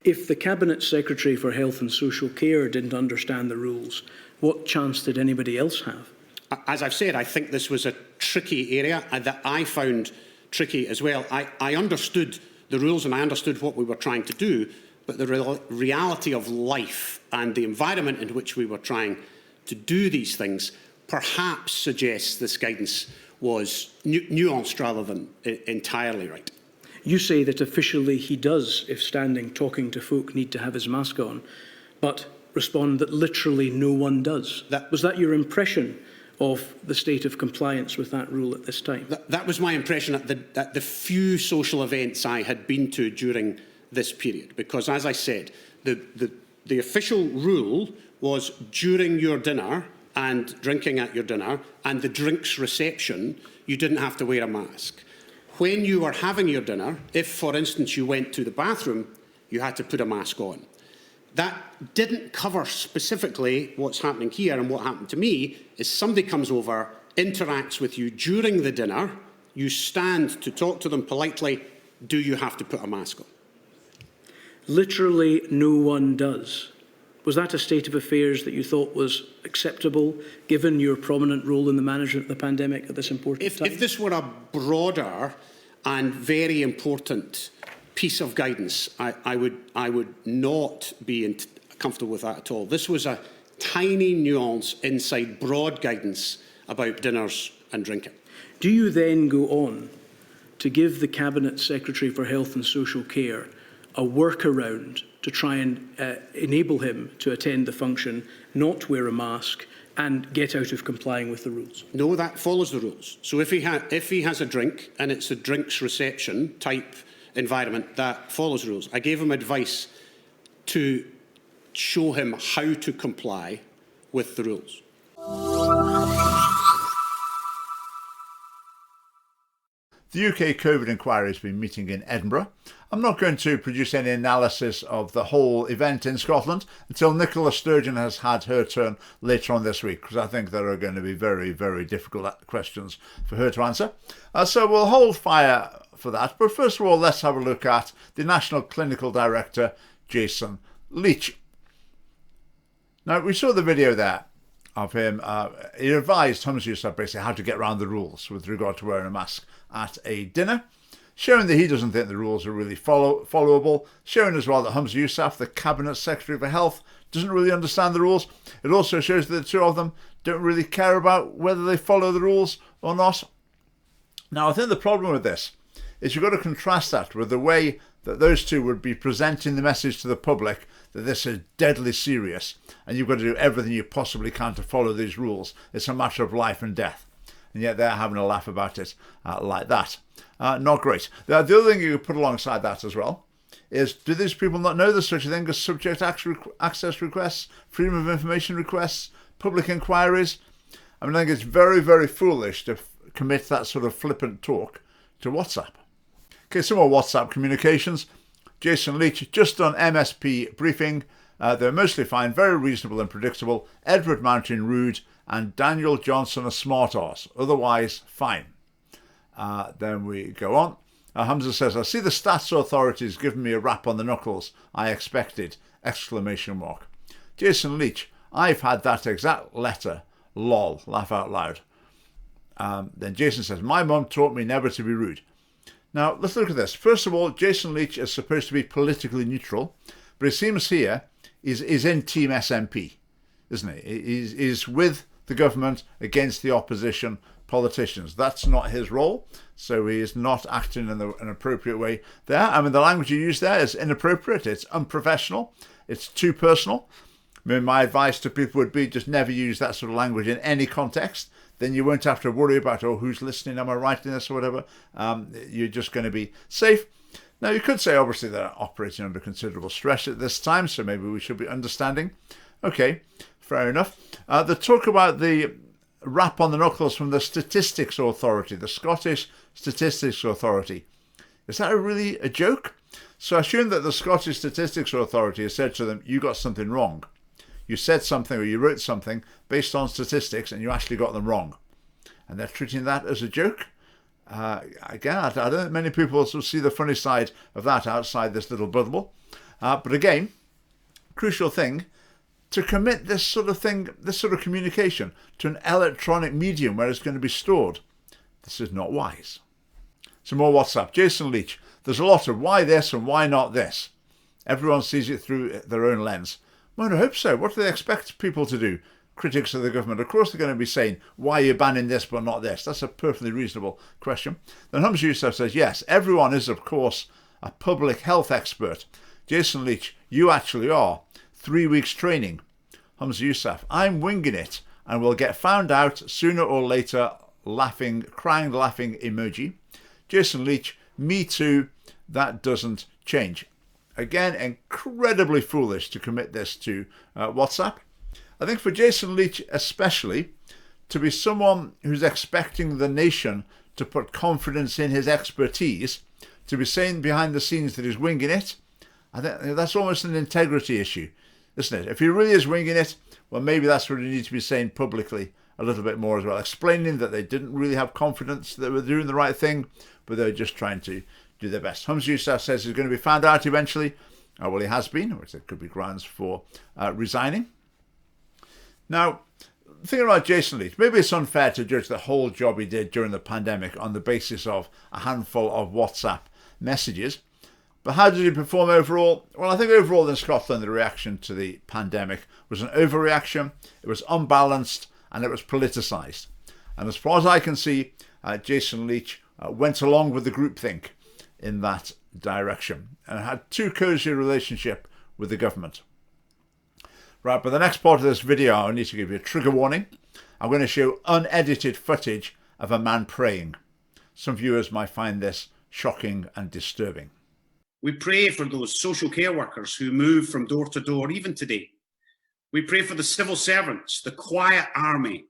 If the Cabinet Secretary for Health and Social Care didn't understand the rules, what chance did anybody else have? As I've said, I think this was a tricky area that I found tricky as well. I understood the rules and I understood what we were trying to do, but the reality of life and the environment in which we were trying to do these things perhaps suggests this guidance was nuanced rather than entirely right. You say that officially he does, if standing talking to folk, need to have his mask on, but respond that literally no one does. Was that your impression of the state of compliance with that rule at this time? That was my impression at the few social events I had been to during this period, because, as I said, the official rule was during your dinner and drinking at your dinner and the drinks reception, you didn't have to wear a mask. When you were having your dinner, if, for instance, you went to the bathroom, you had to put a mask on. That didn't cover specifically what's happening here, and what happened to me is somebody comes over, interacts with you during the dinner, you stand to talk to them politely, do you have to put a mask on? Literally no one does. Was that a state of affairs that you thought was acceptable, given your prominent role in the management of the pandemic at this important time? If this were a broader and very important piece of guidance, I would not be comfortable with that at all. This was a tiny nuance inside broad guidance about dinners and drinking. Do you then go on to give the Cabinet Secretary for Health and Social Care a workaround to try and enable him to attend the function, not wear a mask, and get out of complying with the rules? No, that follows the rules. So if he has a drink and it's a drinks reception type environment, that follows the rules. I gave him advice to show him how to comply with the rules. The UK COVID inquiry has been meeting in Edinburgh. I'm not going to produce any analysis of the whole event in Scotland until Nicola Sturgeon has had her turn later on this week, because I think there are going to be very, very difficult questions for her to answer. So we'll hold fire for that. But first of all, let's have a look at the National Clinical Director, Jason Leitch. Now, we saw the video there of him. He advised Humza basically how to get around the rules with regard to wearing a mask at a dinner, showing that he doesn't think the rules are really followable, showing as well that Humza Yousaf, the Cabinet Secretary for Health, doesn't really understand the rules. It also shows that the two of them don't really care about whether they follow the rules or not. Now, I think the problem with this is you've got to contrast that with the way that those two would be presenting the message to the public that this is deadly serious and you've got to do everything you possibly can to follow these rules. It's a matter of life and death. And yet they're having a laugh about it like that. Not great. The other thing you could put alongside that as well is, do these people not know there's such a thing as subject access requests, freedom of information requests, public inquiries? I mean, I think it's very, very foolish to commit that sort of flippant talk to WhatsApp. Okay, some more WhatsApp communications. Jason Leitch, just on MSP briefing. They're mostly fine, very reasonable and predictable. Edward Mountain, rude. And Daniel Johnson, a smart arse. Otherwise, fine. Then we go on. Humza says, I see the stats authorities giving me a rap on the knuckles. I expected! Exclamation mark. Jason Leitch, I've had that exact letter. Lol. Laugh out loud. Then Jason says, my mum taught me never to be rude. Now, let's look at this. First of all, Jason Leitch is supposed to be politically neutral, but it seems here he's in Team SNP, isn't he? He's with the government against the opposition politicians. That's not his role, so he is not acting in an appropriate way there. I mean, the language you use there is inappropriate, it's unprofessional, it's too personal. I mean, my advice to people would be just never use that sort of language in any context. Then you won't have to worry about, oh, who's listening, am I writing this or whatever. You're just going to be safe. Now, you could say, obviously, they're operating under considerable stress at this time, so maybe we should be understanding. Okay, fair enough. The talk about the rap on the knuckles from the Statistics Authority, the Scottish Statistics Authority. Is that really a joke? So I assume that the Scottish Statistics Authority has said to them, you got something wrong. You said something or you wrote something based on statistics and you actually got them wrong. And they're treating that as a joke? Again, I don't think many people will see the funny side of that outside this little bubble. But again, crucial thing, to commit this sort of thing, this sort of communication to an electronic medium where it's going to be stored, this is not wise. Some more WhatsApp. Jason Leitch, there's a lot of why this and why not this. Everyone sees it through their own lens. Well, I hope so. What do they expect people to do? Critics of the government, of course they're going to be saying, why are you banning this but not this? That's a perfectly reasonable question. Then Humza says, yes, everyone is, of course, a public health expert. Jason Leitch, you actually are. 3 weeks training. Humza, I'm winging it and will get found out sooner or later. Laughing, crying, laughing emoji. Jason Leitch, me too. That doesn't change. Again, incredibly foolish to commit this to WhatsApp. I think for Jason Leitch especially, to be someone who's expecting the nation to put confidence in his expertise, to be saying behind the scenes that he's winging it, I think that's almost an integrity issue, isn't it? If he really is winging it, well, maybe that's what he needs to be saying publicly a little bit more as well, explaining that they didn't really have confidence that they were doing the right thing, but they were just trying to do their best. Humza says he's going to be found out eventually. Well, he has been, which there could be grounds for resigning. Now, thinking about Jason Leitch, maybe it's unfair to judge the whole job he did during the pandemic on the basis of a handful of WhatsApp messages. But how did he perform overall? Well, I think overall in Scotland, the reaction to the pandemic was an overreaction, it was unbalanced, and it was politicised. And as far as I can see, Jason Leitch went along with the groupthink in that direction and had too cosy a relationship with the government. Right, but the next part of this video, I need to give you a trigger warning. I'm going to show unedited footage of a man praying. Some viewers might find this shocking and disturbing. We pray for those social care workers who move from door to door, even today. We pray for the civil servants, the quiet army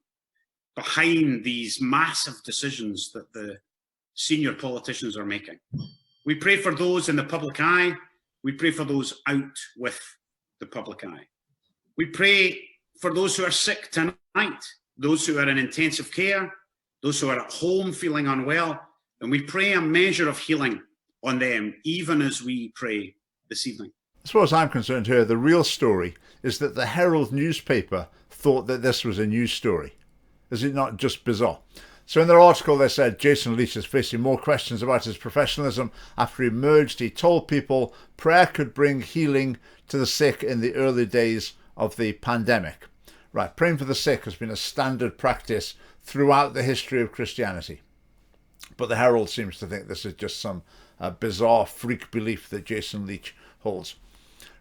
behind these massive decisions that the senior politicians are making. We pray for those in the public eye. We pray for those out with the public eye. We pray for those who are sick tonight, those who are in intensive care, those who are at home feeling unwell, and we pray a measure of healing on them, even as we pray this evening. As far as I'm concerned here, the real story is that the Herald newspaper thought that this was a news story. Is it not just bizarre? So in their article they said Jason Leitch is facing more questions about his professionalism after he emerged. He told people prayer could bring healing to the sick in the early days of the pandemic. Right, praying for the sick has been a standard practice throughout the history of Christianity. But the Herald seems to think this is just some bizarre freak belief that Jason Leitch holds.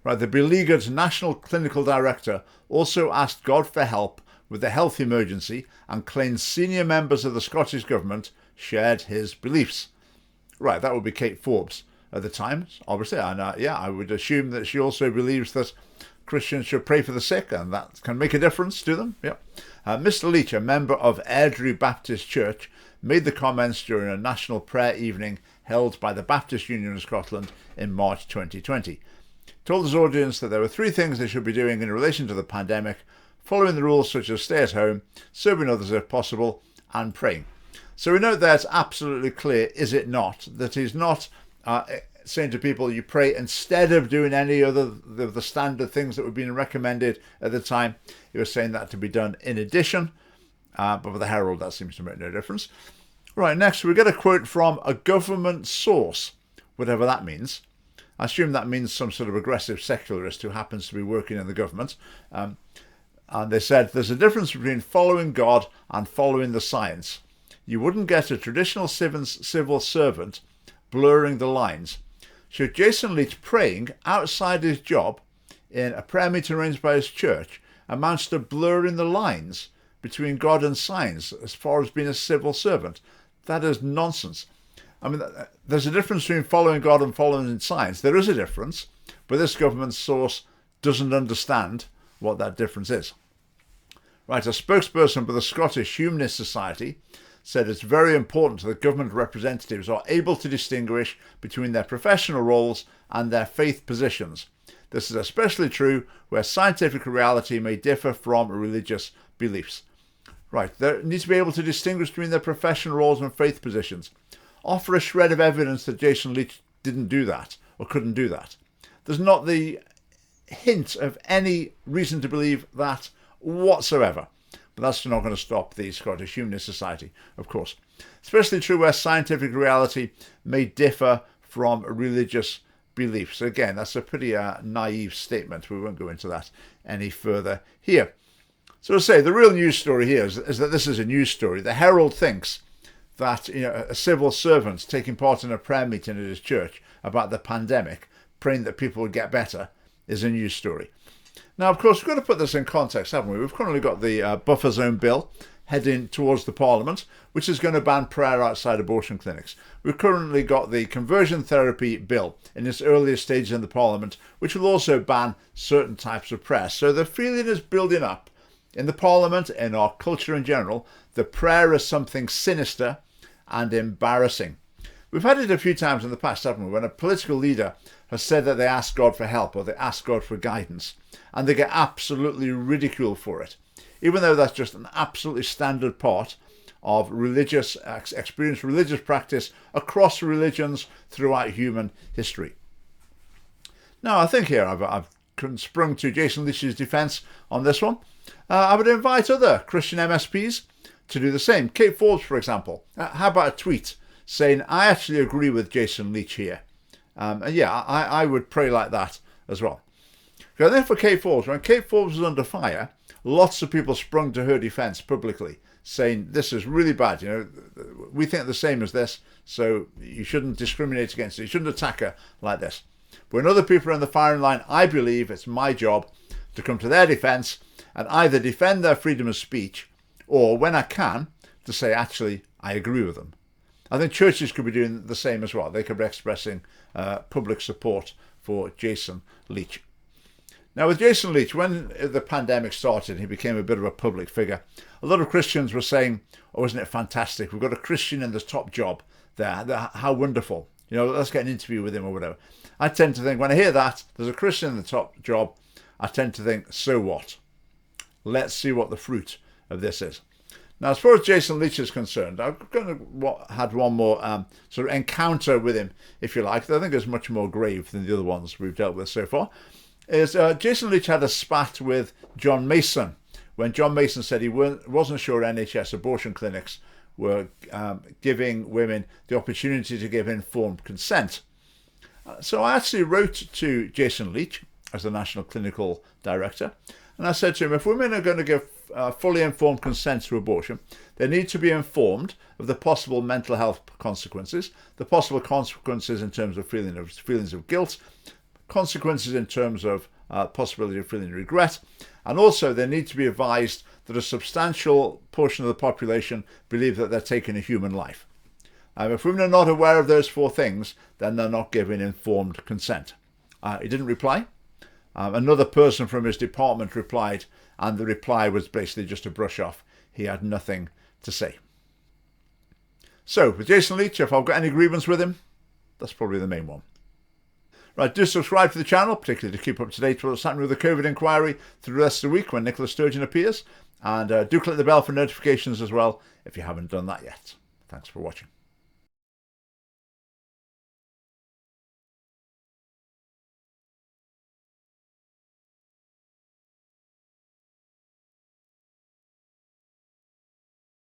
Right, the beleaguered National Clinical Director also asked God for help with the health emergency and claimed senior members of the Scottish Government shared his beliefs. Right, that would be Kate Forbes at the time, obviously. And I would assume that she also believes that Christians should pray for the sick and that can make a difference to them. Yeah. Mr. Leitch, a member of Airdrie Baptist Church, made the comments during a national prayer evening held by the Baptist Union of Scotland in March 2020. Told his audience that there were 3 things they should be doing in relation to the pandemic: following the rules such as stay at home, serving others if possible, and praying. So we know that's absolutely clear, is it not, that he's not saying to people you pray instead of doing any other of the standard things that were being recommended at the time. He was saying that to be done in addition, but for the Herald that seems to make no difference. Right, next we get a quote from a government source, whatever that means. I assume that means some sort of aggressive secularist who happens to be working in the government. And they said there's a difference between following God and following the science. You wouldn't get a traditional civil servant blurring the lines. So Jason Leitch praying outside his job in a prayer meeting arranged by his church amounts to blurring the lines between God and science as far as being a civil servant. That is nonsense. I mean, there's a difference between following God and following science. There is a difference, but this government source doesn't understand what that difference is. Right, a spokesperson for the Scottish Humanist Society said it's very important that government representatives are able to distinguish between their professional roles and their faith positions. This is especially true where scientific reality may differ from religious beliefs. Right, they need to be able to distinguish between their professional roles and faith positions. Offer a shred of evidence that Jason Leitch didn't do that or couldn't do that. There's not the hint of any reason to believe that whatsoever. But that's not going to stop the Scottish Humanist Society, of course. Especially true where scientific reality may differ from religious beliefs. Again, that's a pretty naive statement. We won't go into that any further here. So to say, the real news story here is that this is a news story. The Herald thinks that a civil servant taking part in a prayer meeting at his church about the pandemic, praying that people would get better, is a news story. Now, of course, we've got to put this in context, haven't we? We've currently got the buffer zone bill heading towards the Parliament, which is going to ban prayer outside abortion clinics. We've currently got the conversion therapy bill in its earlier stages in the Parliament, which will also ban certain types of prayer. So the feeling is building up in the Parliament, in our culture in general, that prayer is something sinister and embarrassing. We've had it a few times in the past, haven't we, when a political leader has said that they ask God for help or they ask God for guidance, and they get absolutely ridiculed for it, even though that's just an absolutely standard part of religious experience, religious practice across religions throughout human history. Now, I think here I've sprung to Jason Leitch's defence on this one. I would invite other Christian MSPs to do the same. Kate Forbes, for example. How about a tweet saying, I actually agree with Jason Leitch here. I would pray like that as well. And then for Kate Forbes, when Kate Forbes was under fire, lots of people sprung to her defence publicly, saying this is really bad. We think the same as this, so you shouldn't discriminate against her. You shouldn't attack her like this. But when other people are in the firing line, I believe it's my job to come to their defence and either defend their freedom of speech or, when I can, to say, actually, I agree with them. I think churches could be doing the same as well. They could be expressing public support for Jason Leitch. Now, with Jason Leitch, when the pandemic started, he became a bit of a public figure. A lot of Christians were saying, oh, isn't it fantastic? We've got a Christian in the top job there. How wonderful. Let's get an interview with him or whatever. I tend to think, when I hear that, there's a Christian in the top job, I tend to think, so what? Let's see what the fruit of this is. Now, as far as Jason Leitch is concerned, I've had one more sort of encounter with him, if you like, that I think is much more grave than the other ones we've dealt with so far. Jason Leitch had a spat with John Mason when John Mason said he wasn't sure NHS abortion clinics were giving women the opportunity to give informed consent. So I actually wrote to Jason Leitch as the National Clinical Director, and I said to him, if women are going to give fully informed consent to abortion, they need to be informed of the possible mental health consequences, the possible consequences in terms of feelings of guilt, consequences in terms of possibility of feeling regret, and also they need to be advised that a substantial portion of the population believe that they're taking a human life. If women are not aware of those four things, then they're not giving informed consent. He didn't reply. Another person from his department replied, and the reply was basically just a brush off. He had nothing to say. So, with Jason Leitch, if I've got any grievance with him, that's probably the main one. Right, do subscribe to the channel, particularly to keep up to date with what's happening with the COVID inquiry through the rest of the week when Nicola Sturgeon appears. And do click the bell for notifications as well if you haven't done that yet. Thanks for watching.